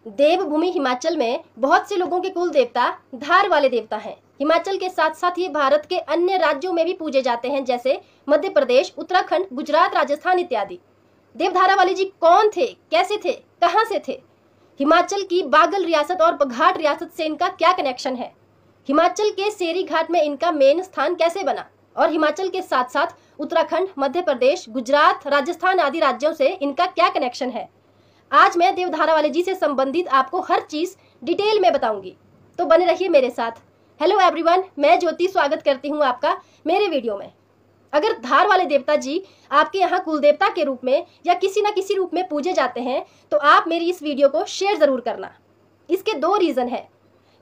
देवभूमि हिमाचल में बहुत से लोगों के कुल देवता धार वाले देवता हैं। हिमाचल के साथ साथ ये भारत के अन्य राज्यों में भी पूजे जाते हैं, जैसे मध्य प्रदेश, उत्तराखंड, गुजरात, राजस्थान इत्यादि। देवधारा वाले जी कौन थे, कैसे थे, कहां से थे? हिमाचल की बागल रियासत और बघाट रियासत से इनका क्या कनेक्शन है? हिमाचल के सेरी घाट में इनका मेन स्थान कैसे बना? और हिमाचल के साथ साथ उत्तराखंड, मध्य प्रदेश, गुजरात, राजस्थान आदि राज्यों से इनका क्या कनेक्शन है? आज मैं देवधारा वाले जी से संबंधित आपको हर चीज डिटेल में बताऊंगी, तो बने रहिए मेरे साथ। हेलो एवरीवन, मैं ज्योति स्वागत करती हूँ आपका मेरे वीडियो में। अगर धार वाले देवता जी आपके यहाँ कुल देवता के रूप में या किसी न किसी रूप में पूजे जाते हैं तो आप मेरी इस वीडियो को शेयर जरूर करना। इसके दो रीजन है।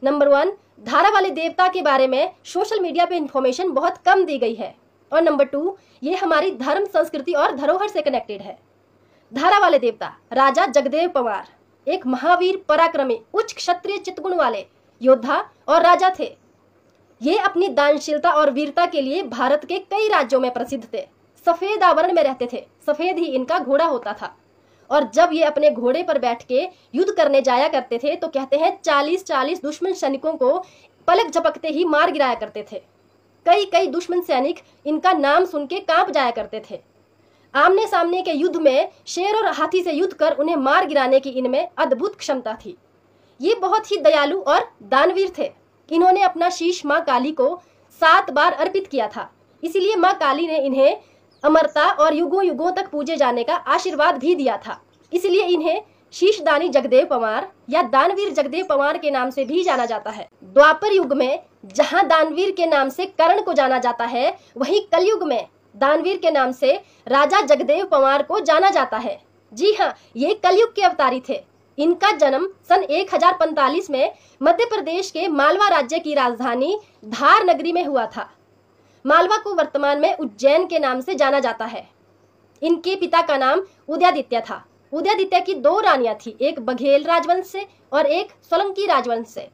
नंबर 1, धारा वाले देवता के बारे में सोशल मीडिया पे इंफॉर्मेशन बहुत कम दी गई है, और नंबर 2, ये हमारी धर्म, संस्कृति और धरोहर से कनेक्टेड है। धारा वाले देवता राजा जगदेव पवार एक महावीर, पराक्रमी, उच्च क्षत्रिय चित्तगुण वाले योद्धा और राजा थे। ये अपनी दानशीलता और वीरता के लिए भारत के कई राज्यों में प्रसिद्ध थे। सफेद आवरण में रहते थे, सफेद ही इनका घोड़ा होता था, और जब ये अपने घोड़े पर बैठ के युद्ध करने जाया करते थे तो कहते हैं 40-40 दुश्मन सैनिकों को पलक झपकते ही मार गिराया करते थे। कई दुश्मन सैनिक इनका नाम सुन के कांप जाया करते थे। आमने सामने के युद्ध में शेर और हाथी से युद्ध कर उन्हें मार गिराने की इनमें अद्भुत क्षमता थी। ये बहुत ही दयालु और दानवीर थे। इन्होंने अपना शीश माँ काली को 7 बार अर्पित किया था, इसीलिए माँ काली ने इन्हें अमरता और युगों युगों तक पूजे जाने का आशीर्वाद भी दिया था। इसलिए इन्हें शीशदानी जगदेव पवार या दानवीर जगदेव पवार के नाम से भी जाना जाता है। द्वापर युग में जहां दानवीर के नाम से कर्ण को जाना जाता है, वहीं कलयुग में दानवीर के नाम से राजा जगदेव पवार को जाना जाता है। जी हाँ, ये कलयुग के अवतारी थे। इनका जन्म सन 1045 में मध्य प्रदेश के मालवा राज्य की राजधानी धार नगरी में हुआ था। मालवा को वर्तमान में उज्जैन के नाम से जाना जाता है। इनके पिता का नाम उदयादित्य था। उदयादित्य की 2 रानियां थी, एक बघेल राजवंश से और एक सोलंकी राजवंश से।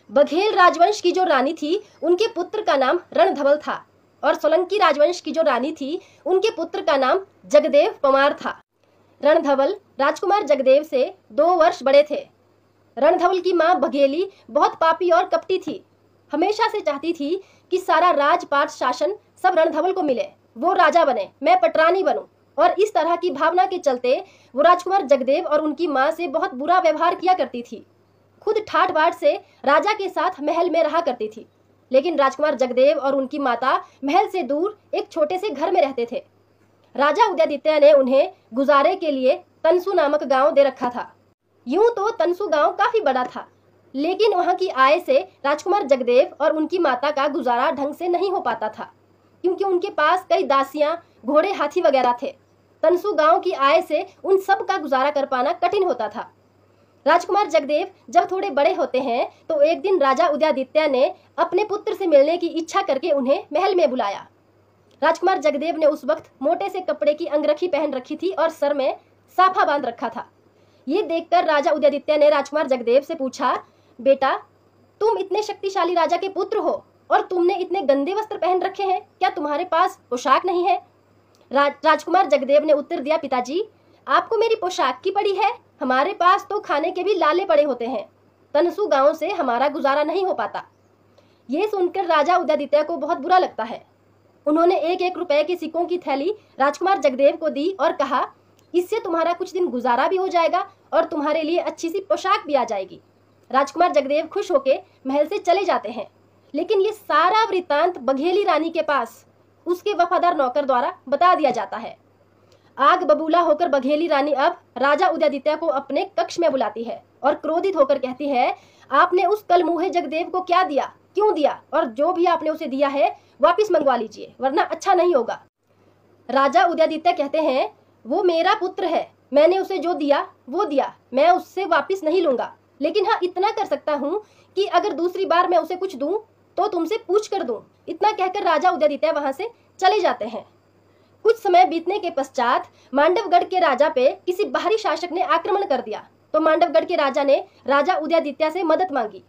बघेल राजवंश की जो रानी थी उनके पुत्र का नाम रणधवल था, और सोलंकी राजवंश की जो रानी थी उनके पुत्र का नाम जगदेव पवार था। रणधवल राजकुमार जगदेव से 2 वर्ष बड़े थे। रणधवल की माँ बघेली बहुत पापी और कपटी थी। हमेशा से चाहती थी कि सारा राजपाट शासन सब रणधवल को मिले, वो राजा बने, मैं पटरानी बनूं, और इस तरह की भावना के चलते वो राजकुमार जगदेव और उनकी माँ से बहुत बुरा व्यवहार किया करती थी। खुद ठाट बाट से राजा के साथ महल में रहा करती थी, लेकिन राजकुमार जगदेव और उनकी माता महल से दूर एक छोटे से घर में रहते थे। राजा उदयादित्य ने उन्हें गुजारे के लिए तनसु नामक गांव दे रखा था। यूं तो तनसु गांव काफी बड़ा था, लेकिन वहां की आय से राजकुमार जगदेव और उनकी माता का गुजारा ढंग से नहीं हो पाता था, क्योंकि उनके पास कई दासियां, घोड़े, हाथी वगैरह थे। तनसु गांव की आय से उन सब का गुजारा कर पाना कठिन होता था। राजकुमार जगदेव जब थोड़े बड़े होते हैं तो एक दिन राजा उदयादित्य ने अपने पुत्र से मिलने की इच्छा करके उन्हें महल में बुलाया। राजकुमार जगदेव ने उस वक्त मोटे से कपड़े की अंगरखी पहन रखी थी और सर में साफा बांध रखा था। ये देखकर राजा उदयादित्य ने राजकुमार जगदेव से पूछा, बेटा, तुम इतने शक्तिशाली राजा के पुत्र हो और तुमने इतने गंदे वस्त्र पहन रखे हैं, क्या तुम्हारे पास पोशाक नहीं है? राजकुमार जगदेव ने उत्तर दिया, पिताजी, आपको मेरी पोशाक की पड़ी है? हमारे पास तो खाने के भी लाले पड़े होते हैं। तनसु गांव से हमारा गुजारा नहीं हो पाता। ये सुनकर राजा उदयादित्य को बहुत बुरा लगता है। उन्होंने 1-1 रुपए के सिक्कों की थैली राजकुमार जगदेव को दी और कहा, इससे तुम्हारा कुछ दिन गुजारा भी हो जाएगा और तुम्हारे लिए अच्छी सी पोशाक भी आ जाएगी। राजकुमार जगदेव खुश होके महल से चले जाते हैं, लेकिन ये सारा वृतांत बघेली रानी के पास उसके वफादार नौकर द्वारा बता दिया जाता है। आग बबूला होकर बघेली रानी अब राजा उदयादित्य को अपने कक्ष में बुलाती है और क्रोधित होकर कहती है, आपने उस कलमुहे जगदेव को क्या दिया, क्यों दिया, और जो भी आपने उसे दिया है वापिस मंगवा लीजिए, वरना अच्छा नहीं होगा। राजा उदयादित्य कहते हैं, वो मेरा पुत्र है, मैंने उसे जो दिया वो दिया, मैं उससे वापिस नहीं लूंगा, लेकिन हाँ इतना कर सकता हूँ कि अगर दूसरी बार मैं उसे कुछ दूं तो तुमसे पूछ कर दूं। इतना कहकर राजा उदयादित्य वहां से चले जाते हैं। कुछ समय बीतने के पश्चात मांडवगढ़ के राजा पे किसी बाहरी शासक ने आक्रमण कर दिया, तो मांडवगढ़ के राजा ने राजा उदयादित्य से मदद मांगी।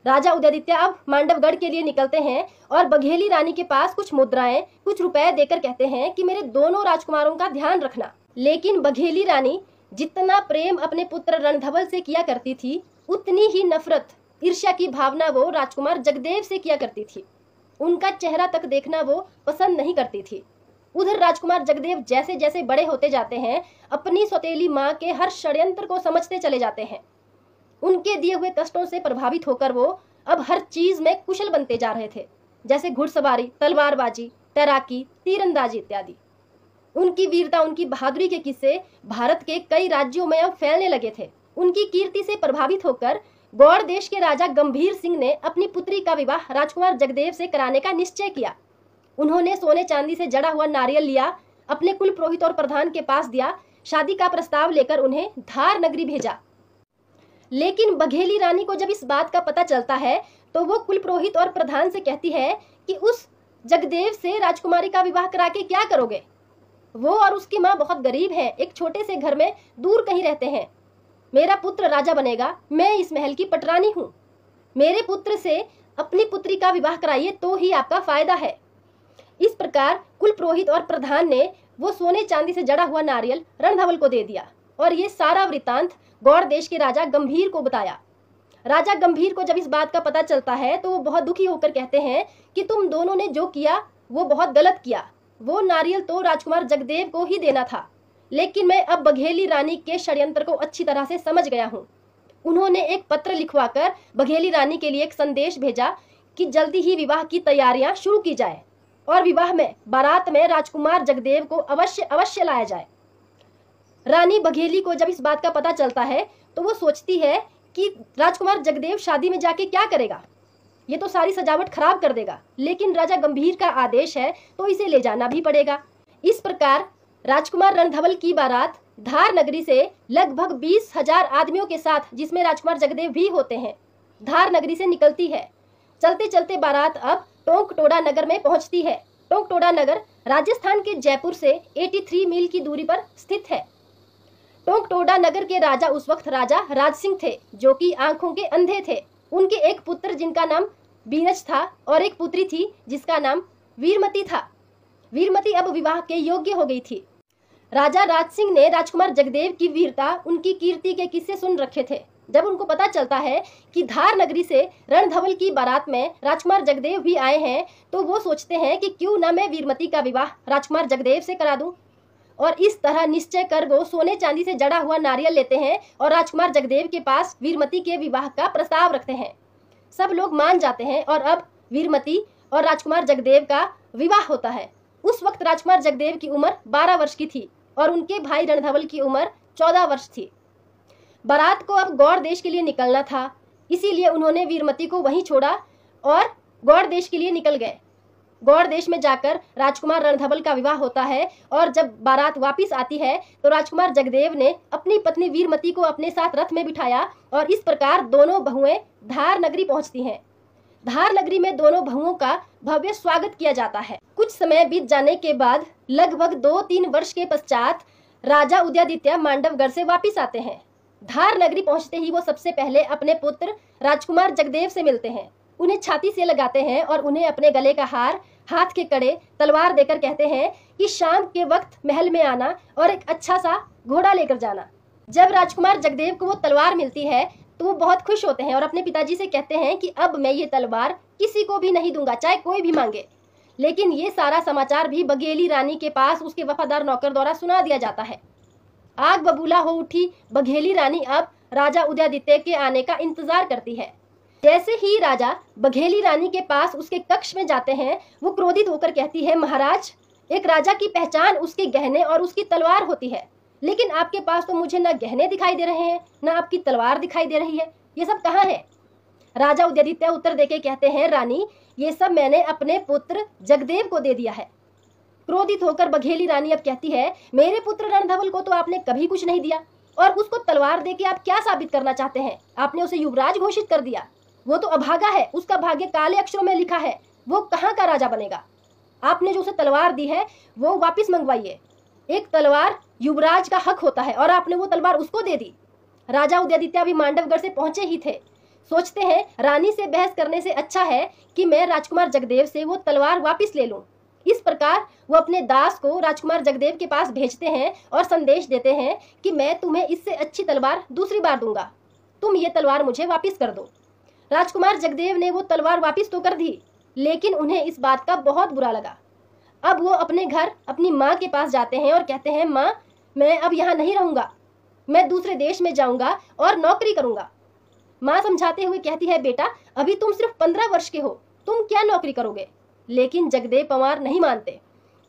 राजा उदयादित्य अब मांडवगढ़ के लिए निकलते हैं और बघेली रानी के पास कुछ मुद्राएं, कुछ रुपए देकर कहते हैं कि मेरे दोनों राजकुमारों का ध्यान रखना। लेकिन बघेली रानी जितना प्रेम अपने पुत्र रणधवल से किया करती थी, उतनी ही नफरत, ईर्ष्या की भावना वो राजकुमार जगदेव से किया करती थी। उनका चेहरा तक देखना वो पसंद नहीं करती थी। उधर राजकुमार जगदेव जैसे जैसे बड़े होते जाते हैं, अपनी सौतेली माँ के हर षड्यंत्र को समझते चले जाते हैं। उनके दिए हुए कष्टों से प्रभावित होकर वो अब हर चीज में कुशल बनते जा रहे थे, जैसे घुड़सवारी, तलवारबाजी, तैराकी, तीरंदाजी इत्यादि। उनकी वीरता, उनकी बहादुरी के किस्से भारत के कई राज्यों में अब फैलने लगे थे। उनकी कीर्ति से प्रभावित होकर गौड़ देश के राजा गंभीर सिंह ने अपनी पुत्री का विवाह राजकुमार जगदेव से कराने का निश्चय किया। उन्होंने सोने चांदी से जड़ा हुआ नारियल लिया, अपने कुल पुरोहित और प्रधान के पास दिया, शादी का प्रस्ताव लेकर उन्हें धार नगरी भेजा। लेकिन बघेली रानी को जब इस बात का पता चलता है तो वो कुल पुरोहित और प्रधान से कहती है कि उस जगदेव से राजकुमारी का विवाह करा के क्या करोगे? वो और उसकी माँ बहुत गरीब है, एक छोटे से घर में दूर कहीं रहते हैं। मेरा पुत्र राजा बनेगा, मैं इस महल की पटरानी हूँ। मेरे पुत्र से अपनी पुत्री का विवाह कराइए तो ही आपका फायदा है। इस प्रकार कुल पुरोहित और प्रधान ने वो सोने चांदी से जड़ा हुआ नारियल रणधवल को दे दिया और ये सारा वृतांत गौड़ देश के राजा गंभीर को बताया। राजा गंभीर को जब इस बात का पता चलता है तो वो बहुत दुखी होकर कहते हैं कि तुम दोनों ने जो किया वो बहुत गलत किया। वो नारियल तो राजकुमार जगदेव को ही देना था, लेकिन मैं अब बघेली रानी के षड्यंत्र को अच्छी तरह से समझ गया हूँ। उन्होंने एक पत्र लिखवाकर बघेली रानी के लिए एक संदेश भेजा कि जल्दी ही विवाह की तैयारियां शुरू की जाए और विवाह में बारात में राजकुमार जगदेव को अवश्य अवश्य लाया जाए। रानी बघेली को जब इस बात का पता चलता है तो वो सोचती है कि राजकुमार जगदेव शादी में जाके क्या करेगा, ये तो सारी सजावट खराब कर देगा, लेकिन राजा गंभीर का आदेश है तो इसे ले जाना भी पड़ेगा। इस प्रकार राजकुमार रणधवल की बारात धार नगरी से लगभग 20,000 आदमियों के साथ, जिसमें राजकुमार जगदेव भी होते हैं, धार नगरी से निकलती है। चलते चलते बारात अब टोंकटोड़ा नगर में पहुंचती है। टोंकटोड़ा नगर राजस्थान के जयपुर से 83 मील की दूरी पर स्थित है। टोंकटोड़ा नगर के राजा उस वक्त राजा राजसिंह थे, जो कि आंखों के अंधे थे। उनके एक पुत्र जिनका नाम बीरज था और एक पुत्री थी जिसका नाम वीरमती था। वीरमती अब विवाह के योग्य हो गई थी। राजा राजसिंह ने राजकुमार जगदेव की वीरता, उनकी कीर्ति के किस्से सुन रखे थे। जब उनको पता चलता है कि धार नगरी से रणधवल की बारात में राजकुमार जगदेव भी आए हैं तो वो सोचते हैं कि क्यों ना मैं वीरमती का विवाह राजकुमार जगदेव से करा दूं। और इस तरह निश्चय कर वो सोने चांदी से जड़ा हुआ नारियल लेते हैं और राजकुमार जगदेव के पास वीरमती के विवाह का प्रस्ताव रखते हैं। सब लोग मान जाते हैं और अब वीरमती और राजकुमार जगदेव का विवाह होता है। उस वक्त राजकुमार जगदेव की उम्र 12 वर्ष की थी और उनके भाई रणधवल की उम्र 14 वर्ष थी। बारात को अब गौड़ देश के लिए निकलना था, इसीलिए उन्होंने वीरमती को वहीं छोड़ा और गौड़ देश के लिए निकल गए। गौड़ देश में जाकर राजकुमार रणधवल का विवाह होता है और जब बारात वापिस आती है तो राजकुमार जगदेव ने अपनी पत्नी वीरमती को अपने साथ रथ में बिठाया और इस प्रकार दोनों बहुएं धार नगरी पहुंचती हैं। धार नगरी में दोनों बहुओं का भव्य स्वागत किया जाता है। कुछ समय बीत जाने के बाद लगभग 2-3 वर्ष के पश्चात राजा उदयादित्य मांडवगढ़ से वापिस आते हैं। धार नगरी पहुंचते ही वो सबसे पहले अपने पुत्र राजकुमार जगदेव से मिलते हैं, उन्हें छाती से लगाते हैं और उन्हें अपने गले का हार, हाथ के कड़े, तलवार देकर कहते हैं कि शाम के वक्त महल में आना और एक अच्छा सा घोड़ा लेकर जाना। जब राजकुमार जगदेव को वो तलवार मिलती है तो वो बहुत खुश होते हैं और अपने पिताजी से कहते हैं कि अब मैं ये तलवार किसी को भी नहीं दूंगा, चाहे कोई भी मांगे। लेकिन ये सारा समाचार भी बघेली रानी के पास उसके वफादार नौकर द्वारा सुना दिया जाता है। आग बबूला हो उठी बघेली रानी अब राजा उदयादित्य के आने का इंतजार करती है। जैसे ही राजा बघेली रानी के पास उसके कक्ष में जाते हैं, वो क्रोधित होकर कहती है, महाराज, एक राजा की पहचान उसके गहने और उसकी तलवार होती है, लेकिन आपके पास तो मुझे न गहने दिखाई दे रहे हैं, न आपकी तलवार दिखाई दे रही है। ये सब कहाँ है? राजा उदयादित्य उत्तर देके कहते हैं, रानी, ये सब मैंने अपने पुत्र जगदेव को दे दिया है। क्रोधित होकर बघेली रानी अब कहती है, मेरे पुत्र रणधवल को तो आपने कभी कुछ नहीं दिया और उसको तलवार देके आप क्या साबित करना चाहते हैं? आपने उसे युवराज घोषित कर दिया। वो तो अभागा है, उसका भाग्य काले अक्षरों में लिखा है, वो कहाँ का राजा बनेगा। आपने जो उसे तलवार दी है वो वापिस मंगवाइए। एक तलवार युवराज का हक होता है और आपने वो तलवार उसको दे दी। राजा उदयादित्य अभी मांडवगढ़ से पहुंचे ही थे। सोचते हैं रानी से बहस करने से अच्छा है कि मैं राजकुमार जगदेव से वो तलवार वापिस ले लूं। इस प्रकार वो अपने दास को राजकुमार जगदेव के पास भेजते हैं और संदेश देते हैं कि मैं तुम्हें इससे अच्छी तलवार दूसरी बार दूंगा, तुम ये तलवार मुझे वापस कर दो। राजकुमार जगदेव ने वो तलवार वापस तो कर दी, लेकिन उन्हें इस बात का बहुत बुरा लगा। अब वो अपने घर अपनी माँ के पास जाते हैं और कहते हैं, माँ मैं अब यहाँ नहीं रहूंगा, मैं दूसरे देश में जाऊंगा और नौकरी करूंगा। माँ समझाते हुए कहती है, बेटा अभी तुम सिर्फ 15 वर्ष के हो, तुम क्या नौकरी करोगे। लेकिन जगदेव पवार नहीं मानते।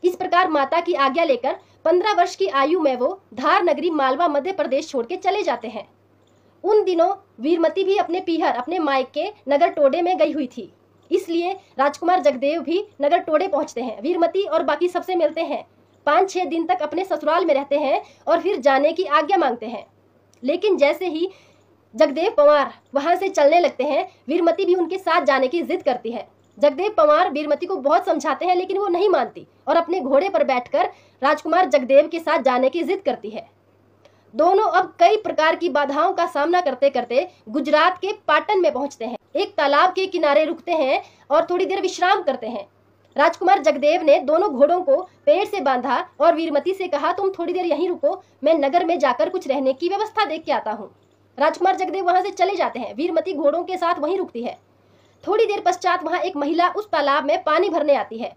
इस प्रकार माता की आज्ञा लेकर 15 वर्ष की आयु में वो धार नगरी मालवा मध्य प्रदेश छोड़ के चले जाते हैं। उन दिनों वीरमती भी अपने पीहर अपने मायके नगर टोडे में गई हुई थी, इसलिए राजकुमार जगदेव भी नगर टोडे पहुंचते हैं। वीरमती और बाकी सबसे मिलते हैं, 5-6 दिन तक अपने ससुराल में रहते हैं और फिर जाने की आज्ञा मांगते हैं। लेकिन जैसे ही जगदेव पवार वहां से चलने लगते हैं, वीरमती भी उनके साथ जाने की जिद करती है। जगदेव पवार वीरमती को बहुत समझाते हैं, लेकिन वो नहीं मानती और अपने घोड़े पर बैठकर राजकुमार जगदेव के साथ जाने की जिद करती है। दोनों अब कई प्रकार की बाधाओं का सामना करते करते गुजरात के पाटन में पहुंचते हैं। एक तालाब के किनारे रुकते हैं और थोड़ी देर विश्राम करते हैं। राजकुमार जगदेव ने दोनों घोड़ों को पेड़ से बांधा और वीरमती से कहा, तुम थोड़ी देर यहीं रुको, मैं नगर में जाकर कुछ रहने की व्यवस्था देख के आता हूँ। राजकुमार जगदेव वहां से चले जाते हैं। वीरमती घोड़ों के साथ वहीं रुकती है। थोड़ी देर पश्चात वहां एक महिला उस तालाब में पानी भरने आती है,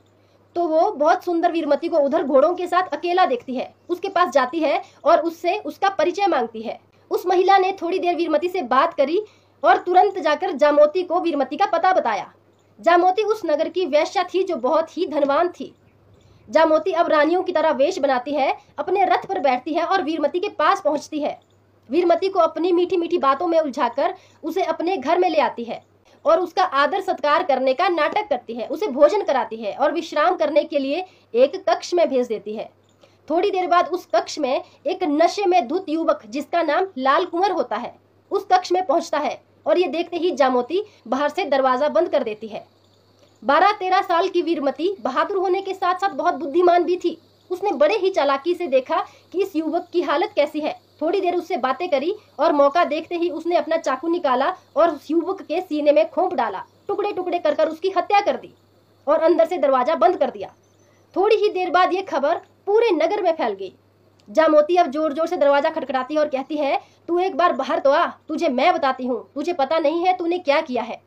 तो वो बहुत सुंदर वीरमती को उधर घोड़ों के साथ अकेला देखती है। उसके पास जाती है और उससे उसका परिचय मांगती है। उस महिला ने थोड़ी देर वीरमती से बात करी और तुरंत जाकर जामोती को वीरमती का पता बताया। जामोती उस नगर की वेश्या थी जो बहुत ही धनवान थी। जामोती अब रानियों की तरह वेश बनाती है, अपने रथ पर बैठती है और वीरमती के पास पहुंचती है। वीरमती को अपनी मीठी मीठी बातों में उलझाकर उसे अपने घर में ले आती है और उसका आदर सत्कार करने का नाटक करती है। उसे भोजन कराती है और विश्राम करने के लिए एक कक्ष में भेज देती है। थोड़ी देर बाद उस कक्ष में एक नशे में धुत युवक जिसका नाम लाल कुंवर होता है, उस कक्ष में पहुंचता है और ये देखते ही जामोती बाहर से दरवाजा बंद कर देती है। 12-13 साल की वीरमती बहादुर होने के साथ साथ बहुत बुद्धिमान भी थी। उसने बड़े ही चालाकी से देखा कि इस युवक की हालत कैसी है। थोड़ी देर उससे बातें करी और मौका देखते ही उसने अपना चाकू निकाला और उस युवक के सीने में खोंप डाला, टुकड़े टुकड़े कर कर उसकी हत्या कर दी और अंदर से दरवाजा बंद कर दिया। थोड़ी ही देर बाद ये खबर पूरे नगर में फैल गई। जामोती अब जोर जोर से दरवाजा खटखटाती है और कहती है, तू एक बार बाहर तो आ, तुझे मैं बताती हूँ, तुझे पता नहीं है तूने क्या किया है।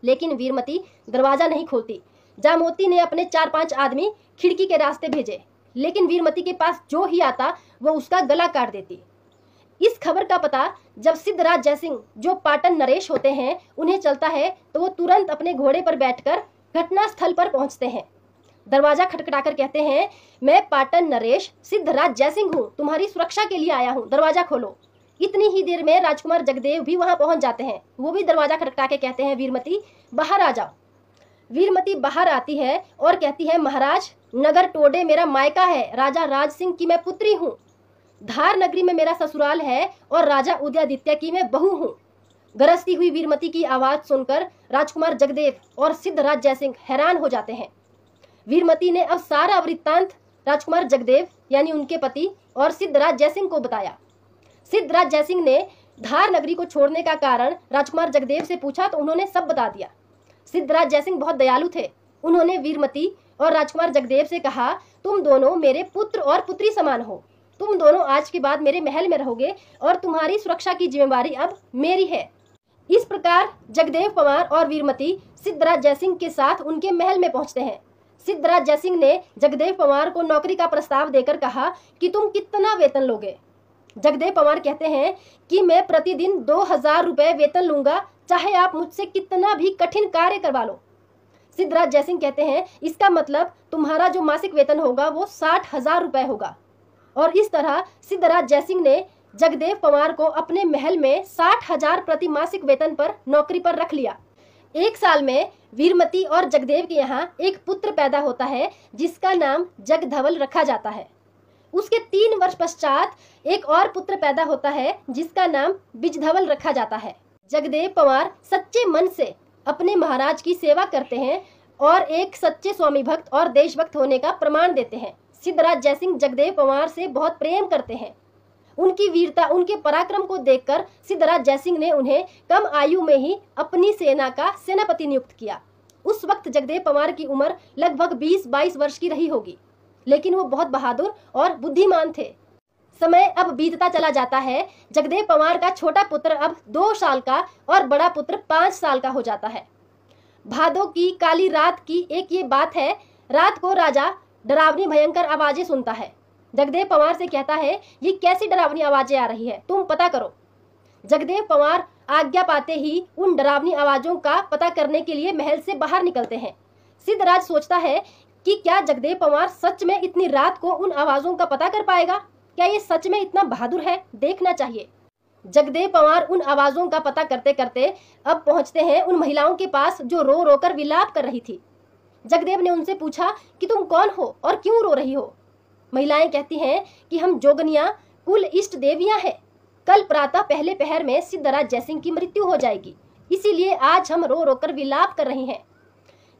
लेकिन वीरमती दरवाजा नहीं खोलती। जामोती ने अपने 4-5 आदमी खिड़की के रास्ते भेजे, लेकिन वीरमती के पास जो ही आता वो उसका गला काट देती। इस खबर का पता जब सिद्धराज जयसिंह जो पाटन नरेश होते हैं उन्हें चलता है, तो वो तुरंत अपने घोड़े पर बैठकर घटना स्थल पर पहुंचते हैं। दरवाजा खटखटाकर कहते हैं, मैं पाटन नरेश सिद्धराज जयसिंह हूँ, तुम्हारी सुरक्षा के लिए आया हूँ, दरवाजा खोलो। इतनी ही देर में राजकुमार जगदेव भी वहां पहुंच जाते हैं। वो भी दरवाजा खटखटा के कहते हैं, वीरमती बाहर आ जाओ। वीरमती बाहर आती है और कहती है, महाराज नगर टोडे मेरा मायका है, राजा राज सिंह की मैं पुत्री हूँ। धार नगरी में मेरा ससुराल है और राजा उदयादित्य की मैं बहू हूँ। गरजती हुई वीरमती की आवाज सुनकर राजकुमार जगदेव और सिद्धराज जयसिंह हैरान हो जाते हैं। वीरमती ने अब सारा वृत्तांत राजकुमार जगदेव यानी उनके पति और सिद्धराज जयसिंह को बताया। सिद्धराज जयसिंह ने धार नगरी को छोड़ने का कारण राजकुमार जगदेव से पूछा तो उन्होंने सब बता दिया। सिद्धराज जयसिंह बहुत दयालु थे। उन्होंने वीरमती और राजकुमार जगदेव से कहा, तुम दोनों मेरे पुत्र और पुत्री समान हो, तुम दोनों आज के बाद मेरे महल में रहोगे और तुम्हारी सुरक्षा की जिम्मेवारी अब मेरी है। इस प्रकार जगदेव पवार और वीरमती सिद्धराज जयसिंह के साथ उनके महल में पहुंचते हैं। सिद्धराज जयसिंह ने जगदेव पवार को नौकरी का प्रस्ताव देकर कहा कि तुम कितना वेतन लोगे। जगदेव पवार कहते हैं कि मैं प्रतिदिन 2000 रुपए वेतन लूंगा, चाहे आप मुझसे कितना भी कठिन कार्य करवा लो। सिद्धराज जयसिंह कहते हैं, इसका मतलब तुम्हारा जो मासिक वेतन होगा वो 60,000 रुपए होगा। और इस तरह सिद्धराज जयसिंह ने जगदेव पवार को अपने महल में 60,000 प्रति मासिक वेतन पर नौकरी पर रख लिया। एक साल में वीरमती और जगदेव के यहाँ एक पुत्र पैदा होता है जिसका नाम जगधवल रखा जाता है। उसके 3 वर्ष पश्चात एक और पुत्र पैदा होता है जिसका नाम बिजधवल रखा जाता है। जगदेव पवार सच्चे मन से अपने महाराज की सेवा करते हैं और एक सच्चे स्वामी भक्त और देशभक्त होने का प्रमाण देते हैं। सिद्धराज जयसिंह जगदेव पवार से बहुत प्रेम करते हैं। उनकी वीरता, उनके पराक्रम को देखकर सिद्धराज जयसिंह ने उन्हें कम आयु में ही अपनी सेना का सेनापति नियुक्त किया। उस वक्त जगदेव पवार की उम्र लगभग 20-22 वर्ष की रही होगी, लेकिन वो बहुत बहादुर और बुद्धिमान थे। समय अब बीतता चला जाता है। जगदेव पवार का छोटा पुत्र अब 2 साल का और बड़ा पुत्र 5 साल का हो जाता है। भादों की काली रात की एक ये बात है, रात को राजा डरावनी भयंकर आवाजें सुनता है। जगदेव पवार से कहता है, ये कैसी डरावनी आवाजें आ रही है, तुम पता करो। जगदेव पवार आज्ञा पाते ही उन डरावनी आवाजों का पता करने के लिए महल से बाहर निकलते हैं। सिद्धराज सोचता है कि क्या जगदेव पवार सच में इतनी रात को उन आवाजों का पता कर पाएगा? क्या ये सच में इतना बहादुर है? देखना चाहिए। जगदेव पवार उन आवाजों का पता करते करते अब पहुंचते हैं उन महिलाओं के पास जो रो रो कर विलाप कर रही थी। जगदेव ने उनसे पूछा कि तुम कौन हो और क्यों रो रही हो? महिलाएं कहती हैं कि हम जोगनियां कुल इष्ट देवियां हैं। कल प्रातः पहले पहर में सिद्धराज जयसिंह की मृत्यु हो जाएगी, इसीलिए आज हम रो रो कर विलाप कर रही हैं।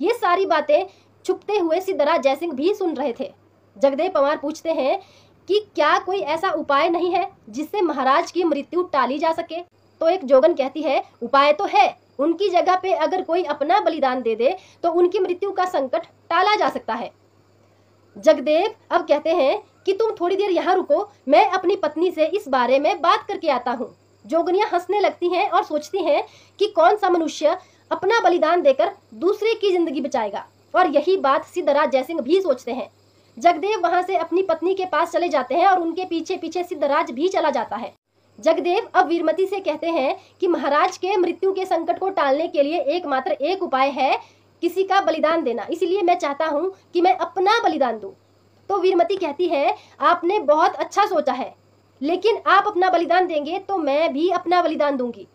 ये सारी बातें छुपते हुए सिद्धराज जयसिंह भी सुन रहे थे। जगदेव पवार पूछते हैं कि क्या कोई ऐसा उपाय नहीं है जिससे महाराज की मृत्यु टाली जा सके? तो एक जोगन कहती है, उपाय तो है, उनकी जगह पे अगर कोई अपना बलिदान दे दे तो उनकी मृत्यु का संकट टाला जा सकता है। जगदेव अब कहते हैं कि तुम थोड़ी देर यहाँ रुको, मैं अपनी पत्नी से इस बारे में बात करके आता हूँ। जोगनियां हंसने लगती हैं और सोचती हैं कि कौन सा मनुष्य अपना बलिदान देकर दूसरे की जिंदगी बचाएगा, और यही बात सिद्धराज जयसिंह भी सोचते हैं। जगदेव वहां से अपनी पत्नी के पास चले जाते हैं और उनके पीछे पीछे सिद्धराज भी चला जाता है। जगदेव अब वीरमती से कहते हैं कि महाराज के मृत्यु के संकट को टालने के लिए एकमात्र एक उपाय है किसी का बलिदान देना, इसलिए मैं चाहता हूँ कि मैं अपना बलिदान दूं। तो वीरमती कहती है, आपने बहुत अच्छा सोचा है, लेकिन आप अपना बलिदान देंगे तो मैं भी अपना बलिदान दूंगी,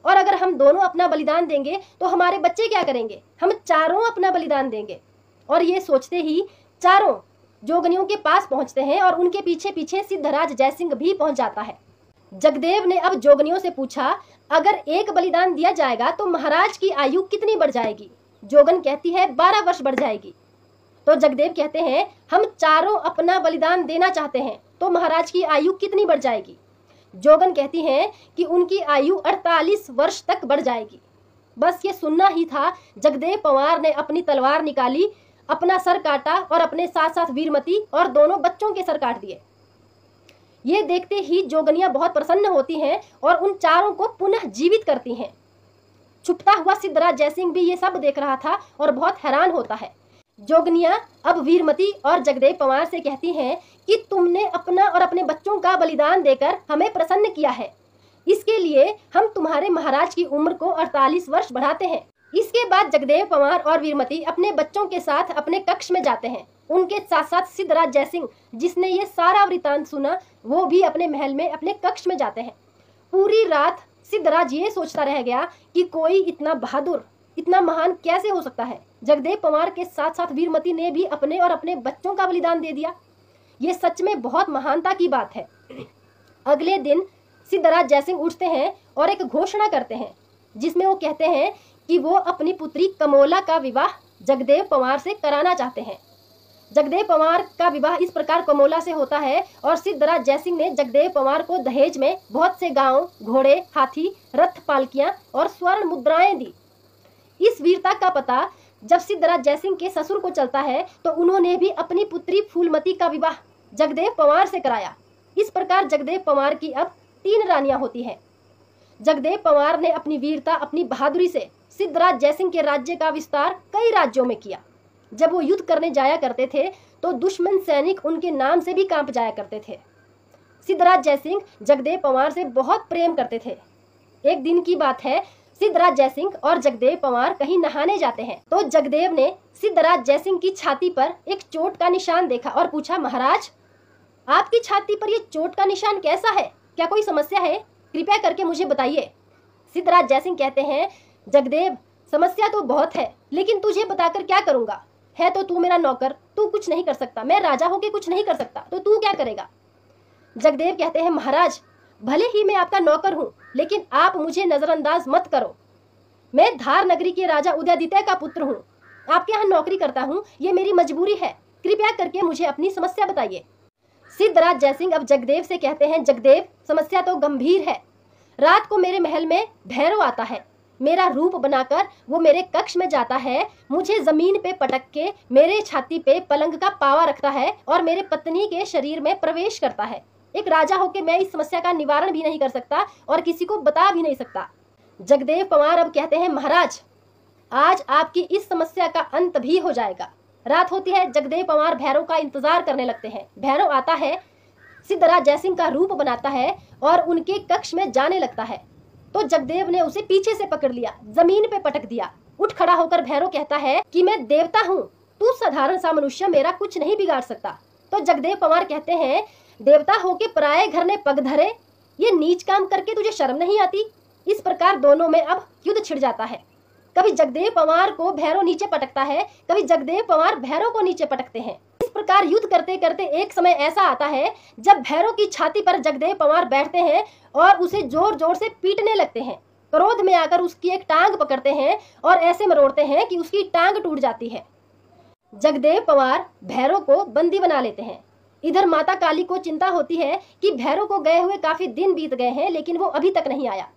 और अगर हम दोनों अपना बलिदान देंगे तो हमारे बच्चे क्या करेंगे? हम चारों अपना बलिदान देंगे। और ये सोचते ही चारों जोगनियों के पास पहुंचते हैं और उनके पीछे पीछे सिद्धराज जयसिंह भी पहुंच जाता है। जगदेव ने अब जोगनियों से पूछा, अगर एक बलिदान दिया जाएगा तो महाराज की आयु कितनी बढ़ जाएगी? जोगन कहती है 12 वर्ष बढ़ जाएगी। तो जगदेव कहते हैं, हम चारों अपना बलिदान देना चाहते हैं, तो महाराज की आयु कितनी बढ़ जाएगी? जोगन कहती हैं कि उनकी आयु 48 वर्ष तक बढ़ जाएगी। बस ये सुनना ही था। जगदेव पवार ने अपनी तलवार निकाली, अपना सर काटा और अपने साथ साथ वीरमती और दोनों बच्चों के सर काट दिए। ये देखते ही जोगनियां बहुत प्रसन्न होती हैं और उन चारों को पुनः जीवित करती हैं। छुपता हुआ सिद्धराज जयसिंह भी ये सब देख रहा था और बहुत हैरान होता है। जोगनियां अब वीरमती और जगदेव पवार से कहती हैं कि तुमने अपना और अपने बच्चों का बलिदान देकर हमें प्रसन्न किया है, इसके लिए हम तुम्हारे महाराज की उम्र को 48 वर्ष बढ़ाते हैं। इसके बाद जगदेव पवार और वीरमती अपने बच्चों के साथ अपने कक्ष में जाते हैं। उनके साथ साथ सिद्धराज जयसिंह, जिसने ये सारा वृतांत सुना, वो भी अपने महल में अपने कक्ष में जाते हैं। पूरी रात सिद्धराज ये सोचता रह गया कि कोई इतना बहादुर, इतना महान कैसे हो सकता है। जगदेव पवार के साथ साथ वीरमती ने भी अपने और अपने बच्चों का बलिदान दे दिया। ये सच में बहुत महानता की बात है। अगले दिन सिद्धराज जयसिंह उठते हैं और एक घोषणा करते हैं, जिसमें वो कहते हैं कि वो अपनी पुत्री कमोला का विवाह जगदेव पवार से कराना चाहते हैं। जगदेव पवार का विवाह इस प्रकार कमोला से होता है और सिद्धराज जयसिंह ने जगदेव पवार को दहेज में बहुत से गांव, घोड़े, हाथी, रथ, पालकियां और स्वर्ण मुद्राएं दी। इस वीरता का पता जब सिद्धराज जयसिंह के ससुर को चलता है तो उन्होंने भी अपनी पुत्री फूलमती का विवाह जगदेव पवार से कराया। इस प्रकार जगदेव पवार की अब 3 रानियां होती हैं। जगदेव पवार ने अपनी वीरता, अपनी बहादुरी से सिद्धराज जयसिंह के राज्य का विस्तार कई राज्यों में किया। जब वो युद्ध करने जाया करते थे तो दुश्मन सैनिक उनके नाम से भी कांप जाया करते थे। सिद्धराज जयसिंह जगदेव पवार से बहुत प्रेम करते थे। एक दिन की बात है, सिद्धराज जयसिंह और जगदेव पवार कहीं नहाने जाते हैं तो जगदेव ने सिद्धराज जयसिंह की छाती पर एक चोट का निशान देखा और पूछा, महाराज आपकी छाती पर ये चोट का निशान कैसा है? क्या कोई समस्या है? कृपया करके मुझे बताइए। सिद्धराज जयसिंह कहते हैं, जगदेव समस्या तो बहुत है, लेकिन तुझे बताकर क्या करूंगा? है तो तू मेरा नौकर, तू कुछ नहीं कर सकता। मैं राजा होके कुछ नहीं कर सकता, तो तू क्या करेगा? जगदेव कहते हैं, महाराज भले ही मैं आपका नौकर हूँ, लेकिन आप मुझे नजरअंदाज मत करो। मैं धार नगरी के राजा उदयादित्य का पुत्र हूँ, आपके यहाँ नौकरी करता हूँ, ये मेरी मजबूरी है। कृपया करके मुझे अपनी समस्या बताइए। सिद्धराज जयसिंह अब जगदेव से कहते हैं, जगदेव समस्या तो गंभीर है। रात को मेरे महल में भैरव आता है, मेरा रूप बनाकर वो मेरे कक्ष में जाता है, मुझे जमीन पे पटक के मेरे छाती पे पलंग का पावा रखता है और मेरे पत्नी के शरीर में प्रवेश करता है। एक राजा होके मैं इस समस्या का निवारण भी नहीं कर सकता और किसी को बता भी नहीं सकता। जगदेव पवार अब कहते हैं, महाराज आज आपकी इस समस्या का अंत भी हो जाएगा। रात होती है, जगदेव पवार भैरव का इंतजार करने लगते हैं। भैरव आता है, सिद्धराज जयसिंह का रूप बनाता है और उनके कक्ष में जाने लगता है। तो जगदेव ने उसे पीछे से पकड़ लिया, जमीन पे पटक दिया। उठ खड़ा होकर भैरव कहता है कि मैं देवता हूँ, तू साधारण सा मनुष्य मेरा कुछ नहीं बिगाड़ सकता। तो जगदेव पवार कहते हैं, देवता होके पराये घर ने पग धरे, ये नीच काम करके तुझे शर्म नहीं आती। इस प्रकार दोनों में अब युद्ध छिड़ जाता है। कभी जगदेव पवार को भैरव नीचे पटकता है, कभी जगदेव पवार भैरव को नीचे पटकते हैं। इस प्रकार युद्ध करते करते एक समय ऐसा आता है जब भैरव की छाती पर जगदेव पवार बैठते हैं और उसे जोर जोर से पीटने लगते हैं। क्रोध में आकर उसकी एक टांग पकड़ते हैं और ऐसे मरोड़ते हैं कि उसकी टांग टूट जाती है। जगदेव पवार भैरव को बंदी बना लेते हैं। इधर माता काली को चिंता होती है कि भैरव को गए हुए काफी दिन बीत गए हैं, लेकिन वो अभी तक नहीं आया।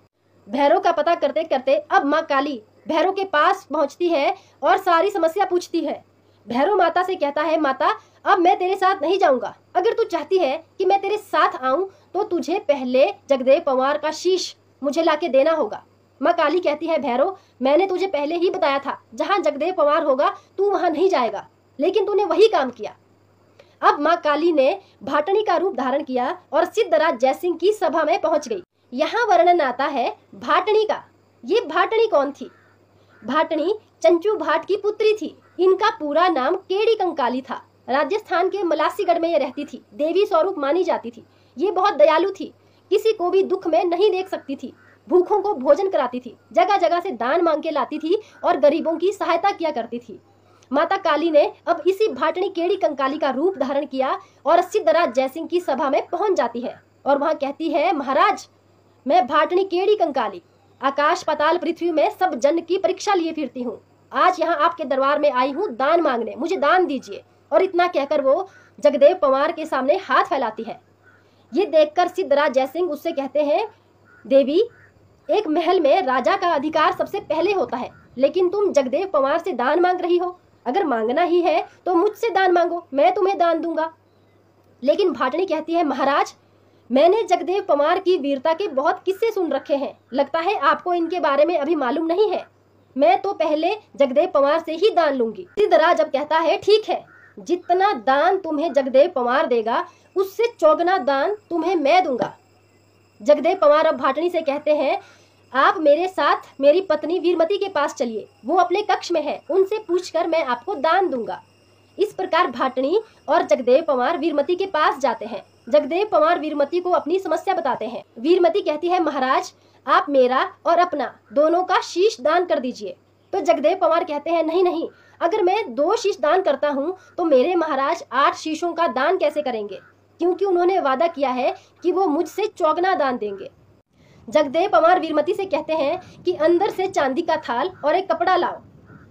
भैरव का पता करते करते अब माँ काली भैरव के पास पहुंचती है और सारी समस्या पूछती है। भैरव माता से कहता है, माता अब मैं तेरे साथ नहीं जाऊंगा। अगर तू चाहती है कि मैं तेरे साथ आऊं तो तुझे पहले जगदेव पवार का शीश मुझे लाके देना होगा। माँ काली कहती है, भैरव मैंने तुझे पहले ही बताया था, जहाँ जगदेव पवार होगा तू वहां नहीं जाएगा, लेकिन तूने वही काम किया। अब माँ काली ने भाटनी का रूप धारण किया और सिद्धराज जयसिंह की सभा में पहुंच गई। यहाँ वर्णन आता है भाटनी का। ये भाटनी कौन थी? भाटनी चंचू भाट की पुत्री थी। इनका पूरा नाम केड़ी कंकाली था। राजस्थान के मलासीगढ़ में ये रहती थी। देवी स्वरूप मानी जाती थी। ये बहुत दयालु थी, किसी को भी दुख में नहीं देख सकती थी। भूखों को भोजन कराती थी, जगह जगह से दान मांग के लाती थी और गरीबों की सहायता किया करती थी। माता काली ने अब इसी भाटनी केड़ी कंकाली का रूप धारण किया और सिद्धराज जयसिंह की सभा में पहुंच जाती है और वहां कहती है, महाराज मैं भाटनी केड़ी कंकाली आकाश पाताल पृथ्वी में सब जन की परीक्षा लिए फिरती हूँ। आज यहाँ आपके दरबार में आई हूँ दान मांगने, मुझे दान दीजिए। और इतना कहकर वो जगदेव पवार के सामने हाथ फैलाती है। ये देखकर सिद्धराज जयसिंह उससे कहते हैं, देवी एक महल में राजा का अधिकार सबसे पहले होता है, लेकिन तुम जगदेव पवार से दान मांग रही हो। अगर मांगना ही है तो मुझसे दान मांगो, मैं तुम्हें दान दूंगा। लेकिन भाटनी कहती है, महाराज मैंने जगदेव पवार की वीरता के बहुत किस्से सुन रखे हैं, लगता है आपको इनके बारे में अभी मालूम नहीं है। मैं तो पहले जगदेव पवार से ही दान लूंगी। सिद्धराज अब कहता है, ठीक है, जितना दान तुम्हें जगदेव पवार देगा उससे चौगुना दान तुम्हें मैं दूंगा। जगदेव पवार अब भाटनी से कहते हैं, आप मेरे साथ मेरी पत्नी वीरमती के पास चलिए, वो अपने कक्ष में है, उनसे पूछकर मैं आपको दान दूंगा। इस प्रकार भाटनी और जगदेव पवार वीरमती के पास जाते हैं। जगदेव पवार वीरमती को अपनी समस्या बताते हैं। वीरमती कहती है, महाराज आप मेरा और अपना दोनों का शीश दान कर दीजिए। तो जगदेव पवार कहते हैं, नहीं नहीं, अगर मैं 2 शीश दान करता हूँ तो मेरे महाराज 8 शीशों का दान कैसे करेंगे, क्योंकि उन्होंने वादा किया है कि वो मुझसे चौगुना दान देंगे। जगदेव पवार वीरमती से कहते हैं कि अंदर से चांदी का थाल और एक कपड़ा लाओ।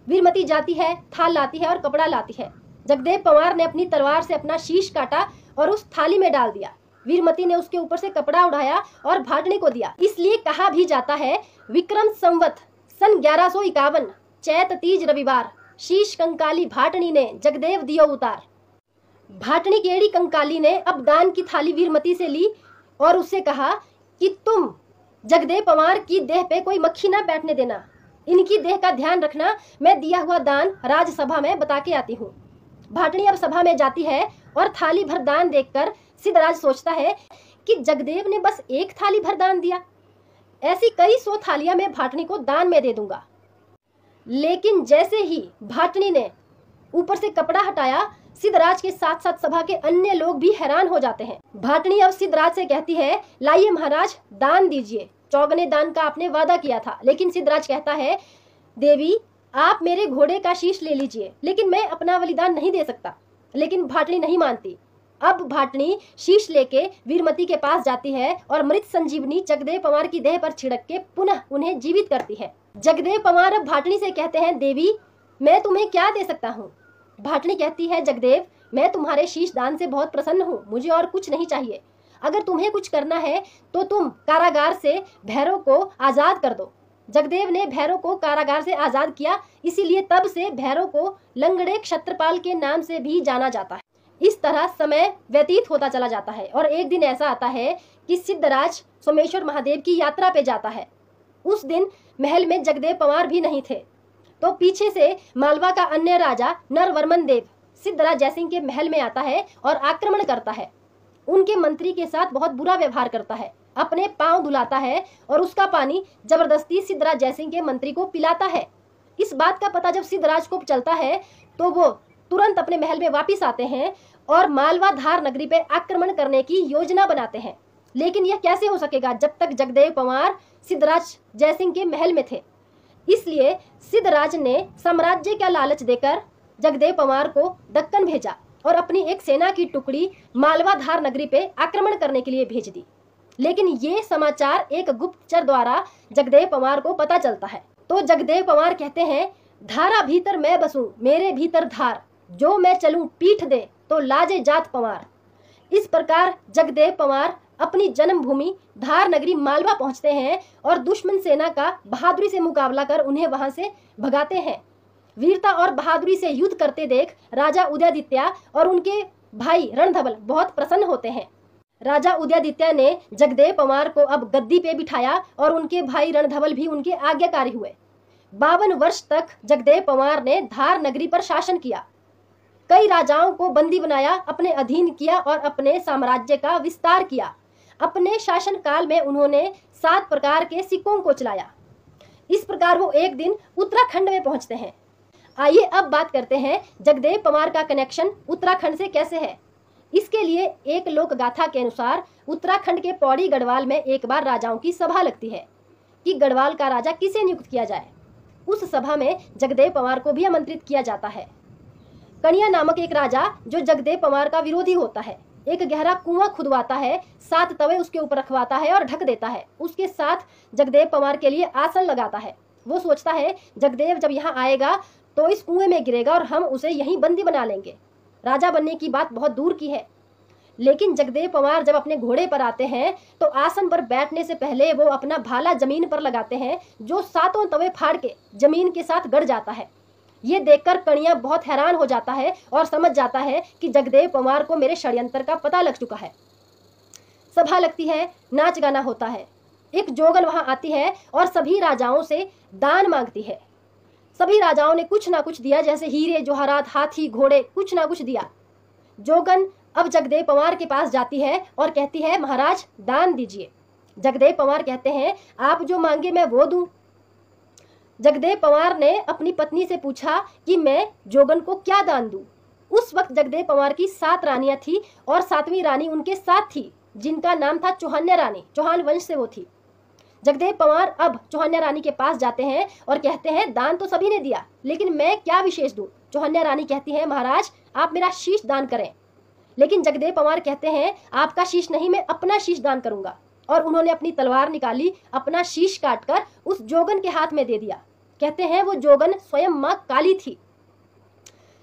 वीरमती जाती है, थाल लाती है और कपड़ा लाती है। जगदेव पवार ने अपनी तलवार से अपना शीश काटा और उस थाली में डाल दिया। वीरमती ने उसके ऊपर से कपड़ा उठाया और भाटनी को दिया। इसलिए कहा भी जाता है, विक्रम संवत सन 1151 चैत तीज रविवार शीश कंकाली भाटनी ने जगदेव दियो उतार। भाटनी केड़ी कंकाली ने अब दान की थाली वीरमती से ली और उससे कहा कि तुम जगदेव पवार की देह पे कोई मक्खी ना बैठने देना, इनकी देह का ध्यान रखना, मैं दिया हुआ दान राजसभा में बता के आती हूँ। भाटनी अब सभा में जाती है और थाली भर दान देखकर सिद्धराज सोचता है कि जगदेव ने बस 1 थाली भर दान दिया, ऐसी कई 100 थालियां मैं भाटनी को दान में दे दूंगा। लेकिन जैसे ही भाटनी ने ऊपर से कपड़ा हटाया, सिद्धराज के साथ साथ सभा के अन्य लोग भी हैरान हो जाते हैं। भाटनी अब सिद्धराज से कहती है, लाइए महाराज दान दीजिए, चौगुने दान का आपने वादा किया था। लेकिन सिद्धराज कहता है, देवी आप मेरे घोड़े का शीश ले लीजिए, लेकिन मैं अपना बलिदान नहीं दे सकता। लेकिन भाटनी नहीं मानती। अब भाटनी शीश लेके वीरमती के पास जाती है और मृत संजीवनी जगदेव पवार की देह पर छिड़क के पुनः उन्हें जीवित करती है। जगदेव पवार अब भाटनी से कहते हैं, देवी मैं तुम्हें क्या दे सकता हूँ। भाटनी कहती है, जगदेव मैं तुम्हारे शीश दान से बहुत प्रसन्न हूँ, मुझे और कुछ नहीं चाहिए। अगर तुम्हें कुछ करना है तो तुम कारागार से भैरव को आजाद कर दो। जगदेव ने भैरव को कारागार से आजाद किया, इसीलिए तब से भैरव को लंगड़े क्षत्रपाल के नाम से भी जाना जाता है। इस तरह समय व्यतीत होता चला जाता है और एक दिन ऐसा आता है कि सिद्धराज सोमेश्वर महादेव की यात्रा पे जाता है। उस दिन महल में जगदेव पंवार भी नहीं थे, तो पीछे से मालवा का अन्य राजा नरवर्मन देव सिद्धराज जयसिंह के महल में आता है और आक्रमण करता है। उनके मंत्री के साथ बहुत बुरा व्यवहार करता है, अपने पांव धुलाता है और उसका पानी जबरदस्ती सिद्धराज जयसिंह के मंत्री को पिलाता है। इस बात का पता जब सिद्धराज को चलता है तो वो तुरंत अपने महल में वापिस आते हैं और मालवा धार नगरी पे आक्रमण करने की योजना बनाते हैं। लेकिन यह कैसे हो सकेगा जब तक जगदेव पंवार सिद्धराज जयसिंह के महल में थे। इसलिए सिद्धराज ने साम्राज्य का लालच देकर जगदेव पंवार को दक्कन भेजा और अपनी एक सेना की टुकड़ी मालवा धार नगरी पे आक्रमण करने के लिए भेज दी। लेकिन ये समाचार एक गुप्तचर द्वारा जगदेव पंवार को पता चलता है। तो जगदेव पंवार कहते हैं, धारा भीतर मैं बसूं मेरे भीतर धार, जो मैं चलूं पीठ दे तो लाजे जात पंवार। इस प्रकार जगदेव पंवार अपनी जन्मभूमि धार नगरी मालवा पहुंचते हैं और दुश्मन सेना का बहादुरी से मुकाबला कर उन्हें वहां से भगाते हैं। वीरता और बहादुरी से युद्ध करते देख राजा उदयादित्य और उनके भाई रणधवल बहुत प्रसन्न होते हैं। राजा उदयादित्य ने जगदेव पंवार को अब गद्दी पे बिठाया और उनके भाई रणधवल भी उनके आज्ञाकारी हुए। 52 वर्ष तक जगदेव पंवार ने धार नगरी पर शासन किया, कई राजाओं को बंदी बनाया, अपने अधीन किया और अपने साम्राज्य का विस्तार किया। अपने शासन काल में उन्होंने 7 प्रकार के सिक्कों को चलाया। इस प्रकार वो एक दिन उत्तराखंड में पहुंचते हैं। आइए अब बात करते हैं जगदेव पंवार का कनेक्शन उत्तराखंड से कैसे है। इसके लिए एक लोक गाथा के अनुसार उत्तराखंड के पौड़ी गढ़वाल में एक बार राजाओं की सभा लगती है कि गढ़वाल का राजा किसे नियुक्त किया जाए। उस सभा में जगदेव पंवार को भी आमंत्रित किया जाता है। कणिया नामक एक राजा जो जगदेव पंवार का विरोधी होता है, एक गहरा कुआं खुदवाता है, 7 तवे उसके ऊपर रखवाता है और ढक देता है। उसके साथ जगदेव पंवार के लिए आसन लगाता है। वो सोचता है जगदेव जब यहाँ आएगा तो इस कुएं में गिरेगा और हम उसे यहीं बंदी बना लेंगे। राजा बनने की बात बहुत दूर की है। लेकिन जगदेव पंवार जब अपने घोड़े पर आते हैं तो आसन पर बैठने से पहले वो अपना भाला जमीन पर लगाते हैं, जो 7 तवे फाड़ के जमीन के साथ गड़ जाता है। ये देखकर कणिया बहुत हैरान हो जाता है और समझ जाता है कि जगदेव पंवार को मेरे षड्यंत्र का पता लग चुका है। सभा लगती है, नाच गाना होता है। एक जोगन वहां आती है और सभी राजाओं से दान मांगती है। सभी राजाओं ने कुछ ना कुछ दिया, जैसे हीरे जवाहरात, हाथी, घोड़े, कुछ ना कुछ दिया। जोगन अब जगदेव पंवार के पास जाती है और कहती है, महाराज दान दीजिए। जगदेव पंवार कहते हैं, आप जो मांगे मैं वो दूं। जगदेव पंवार ने अपनी पत्नी से पूछा कि मैं जोगन को क्या दान दूं। उस वक्त जगदेव पंवार की 7 रानियां थी और 7वीं रानी उनके साथ थी, जिनका नाम था चौहान्या रानी। चौहान वंश से वो थी। जगदेव पंवार अब चौहान्या रानी के पास जाते हैं और कहते हैं, दान तो सभी ने दिया, लेकिन मैं क्या विशेष दूं। चौहान्या रानी कहती है, महाराज आप मेरा शीश दान करें। लेकिन जगदेव पंवार कहते हैं, आपका शीश नहीं, मैं अपना शीश दान करूंगा। और उन्होंने अपनी तलवार निकाली, अपना शीश काटकर उस जोगन के हाथ में दे दिया। कहते हैं वो जोगन स्वयं मां काली थी।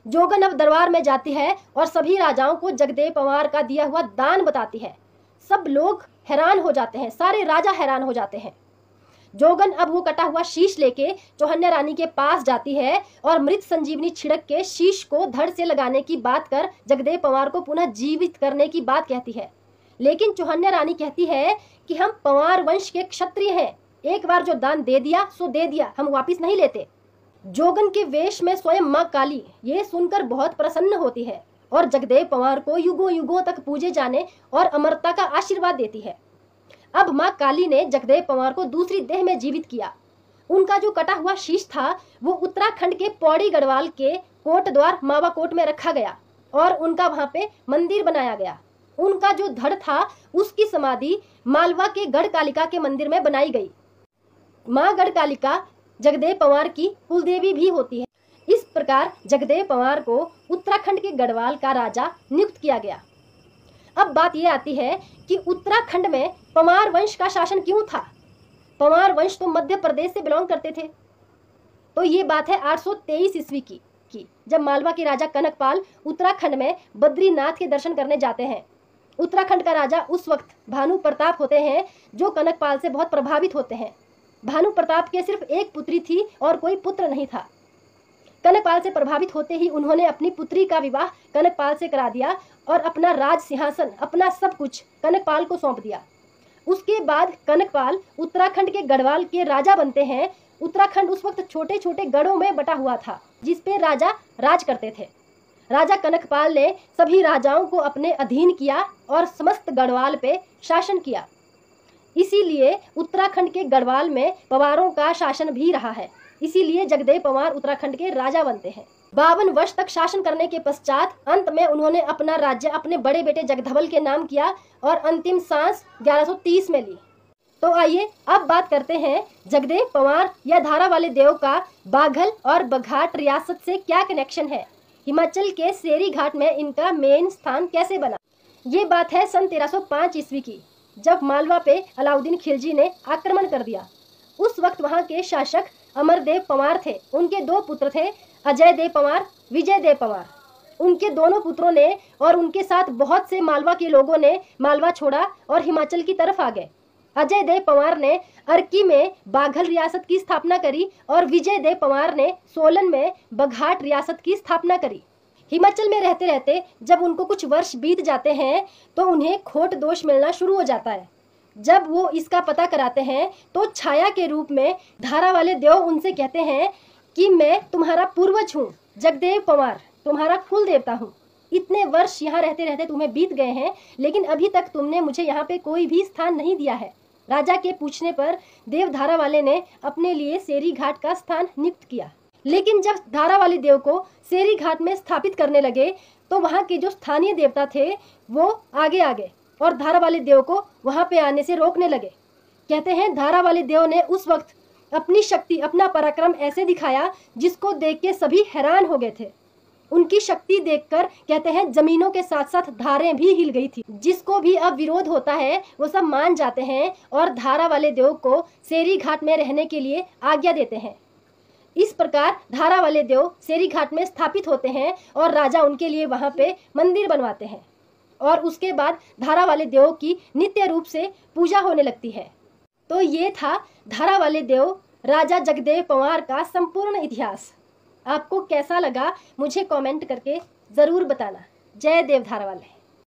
जोगन अब दरबार में जाती है और सभी राजाओं को जगदेव पंवार का दिया हुआ दान बताती है। सब लोग हैरान हो जाते हैं, सारे राजा हैरान हो जाते हैं। जोगन अब वो कटा हुआ शीश लेके चौहान्या रानी के पास जाती है और मृत संजीवनी छिड़क के शीश को धड़ से लगाने की बात कर जगदेव पंवार को पुनः जीवित करने की बात कहती है। लेकिन चौहान्या रानी कहती है कि हम पंवार वंश के क्षत्रिय हैं, एक बार जो दान दे दिया सो दे दिया, हम वापिस नहीं लेते। जोगन के वेश में स्वयं मां काली ये सुनकर बहुत प्रसन्न होती है और जगदेव पंवार को युगों युगों तक पूजे जाने और अमरता का आशीर्वाद देती है। अब मां काली ने जगदेव पंवार को दूसरी देह में जीवित किया। उनका जो कटा हुआ शीश था वो उत्तराखंड के पौड़ी गढ़वाल के कोट द्वार मावा कोट में रखा गया और उनका वहां पे मंदिर बनाया गया। उनका जो धड़ था उसकी समाधि मालवा के गढ़कालिका के मंदिर में बनाई गई। मां गढ़कालिका जगदेव पंवार की कुलदेवी भी होती है। इस प्रकार जगदेव पंवार को उत्तराखंड के गढ़वाल का राजा नियुक्त किया गया। अब बात यह आती है कि उत्तराखंड में पंवार वंश का शासन क्यों था। पंवार वंश तो मध्य प्रदेश से बिलोंग करते थे। तो ये बात है 823 ईस्वी की जब मालवा के राजा कनकपाल उत्तराखंड में बद्रीनाथ के दर्शन करने जाते हैं। उत्तराखंड का राजा उस वक्त भानु प्रताप होते हैं, जो कनकपाल से बहुत प्रभावित होते हैं। भानु प्रताप के सिर्फ एक पुत्री थी और कोई पुत्र नहीं था। कनकपाल से प्रभावित होते ही उन्होंने अपनी पुत्री का विवाह कनकपाल से करा दिया और अपना राज सिंहासन, अपना सब कुछ कनकपाल को सौंप दिया। उसके बाद कनकपाल उत्तराखंड के गढ़वाल के राजा बनते हैं। उत्तराखंड उस वक्त छोटे छोटे गढ़ों में बटा हुआ था जिसपे राजा राज करते थे। राजा कनकपाल ने सभी राजाओं को अपने अधीन किया और समस्त गढ़वाल पे शासन किया। इसीलिए उत्तराखंड के गढ़वाल में पवारों का शासन भी रहा है। इसीलिए जगदेव पवार उत्तराखंड के राजा बनते हैं। 52 वर्ष तक शासन करने के पश्चात अंत में उन्होंने अपना राज्य अपने बड़े बेटे जगधवल के नाम किया और अंतिम सांस 1130 में ली। तो आइए अब बात करते हैं जगदेव पवार या धारा वाले देव का बाघल और बघाट रियासत से क्या कनेक्शन है, हिमाचल के सेरी घाट में इनका मेन स्थान कैसे बना। ये बात है सन 1305 ईस्वी की, जब मालवा पे अलाउद्दीन खिलजी ने आक्रमण कर दिया। उस वक्त वहाँ के शासक अमरदेव पंवार थे। उनके 2 पुत्र थे, अजय देव पंवार, विजय देव पंवार। उनके दोनों पुत्रों ने और उनके साथ बहुत से मालवा के लोगों ने मालवा छोड़ा और हिमाचल की तरफ आ गए। अजय देव पंवार ने अर्की में बाघल रियासत की स्थापना करी और विजय देव पंवार ने सोलन में बघाट रियासत की स्थापना करी। हिमाचल में रहते रहते जब उनको कुछ वर्ष बीत जाते हैं तो उन्हें खोट दोष मिलना शुरू हो जाता है। जब वो इसका पता कराते हैं तो छाया के रूप में धारा वाले देव उनसे कहते हैं कि मैं तुम्हारा पूर्वज हूँ, जगदेव पंवार तुम्हारा कुल देवता हूँ। इतने वर्ष यहाँ रहते रहते तुम्हें बीत गए हैं, लेकिन अभी तक तुमने मुझे यहाँ पे कोई भी स्थान नहीं दिया है। राजा के पूछने पर देव धारा वाले ने अपने लिए सेरी घाट का स्थान नियुक्त किया। लेकिन जब धारा वाले देव को सेरी घाट में स्थापित करने लगे तो वहाँ के जो स्थानीय देवता थे वो आगे आ गए और धारा वाले देव को वहाँ पे आने से रोकने लगे। कहते हैं धारा वाले देव ने उस वक्त अपनी शक्ति, अपना पराक्रम ऐसे दिखाया जिसको देख के सभी हैरान हो गए थे। उनकी शक्ति देखकर कहते हैं जमीनों के साथ साथ धारें भी हिल गई थी। जिसको भी अब विरोध होता है वो सब मान जाते हैं और धारा वाले देव को सेरी घाट में रहने के लिए आज्ञा देते हैं। इस प्रकार धारा वाले देव सेरी घाट में स्थापित होते हैं और राजा उनके लिए वहां पे मंदिर बनवाते हैं और उसके बाद धारा वाले देव की नित्य रूप से पूजा होने लगती है। तो ये था धारा वाले देव राजा जगदेव पंवार का संपूर्ण इतिहास। आपको कैसा लगा मुझे कमेंट करके ज़रूर बताना। जय देव धारा वाले।